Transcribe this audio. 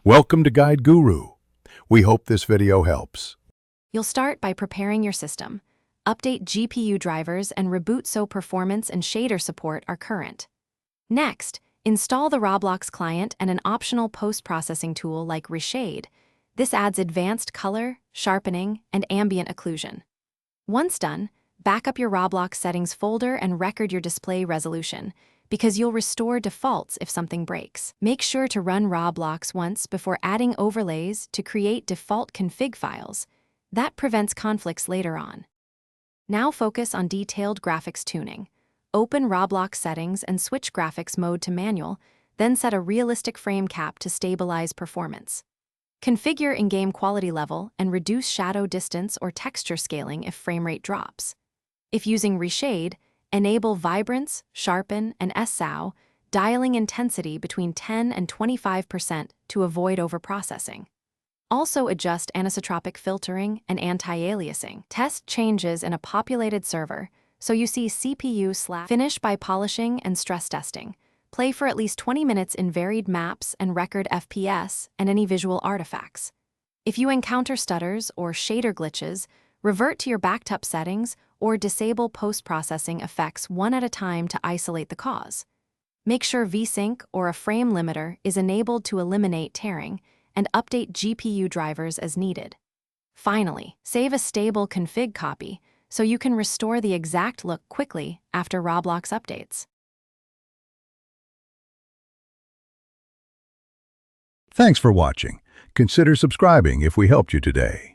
Welcome to Guide Guru. We hope this video helps. You'll start by preparing your system. Update GPU drivers and reboot so performance and shader support are current. Next, install the Roblox client and an optional post-processing tool like Reshade. This adds advanced color, sharpening, and ambient occlusion. Once done, back up your Roblox settings folder and record your display resolution, because you'll restore defaults if something breaks. Make sure to run Roblox once before adding overlays to create default config files. That prevents conflicts later on. Now focus on detailed graphics tuning. Open Roblox settings and switch graphics mode to manual, then set a realistic frame cap to stabilize performance. Configure in-game quality level and reduce shadow distance or texture scaling if frame rate drops. If using Reshade, enable Vibrance, Sharpen, and SSOW, dialing intensity between 10 and 25% to avoid overprocessing. Also adjust anisotropic filtering and anti-aliasing. Test changes in a populated server, so you see CPU/. Finish by polishing and stress testing. Play for at least 20 minutes in varied maps and record FPS and any visual artifacts. If you encounter stutters or shader glitches, revert to your backed up settings or disable post-processing effects one at a time to isolate the cause. Make sure VSync or a frame limiter is enabled to eliminate tearing, and update GPU drivers as needed. Finally, save a stable config copy so you can restore the exact look quickly after Roblox updates. Thanks for watching. Consider subscribing if we helped you today.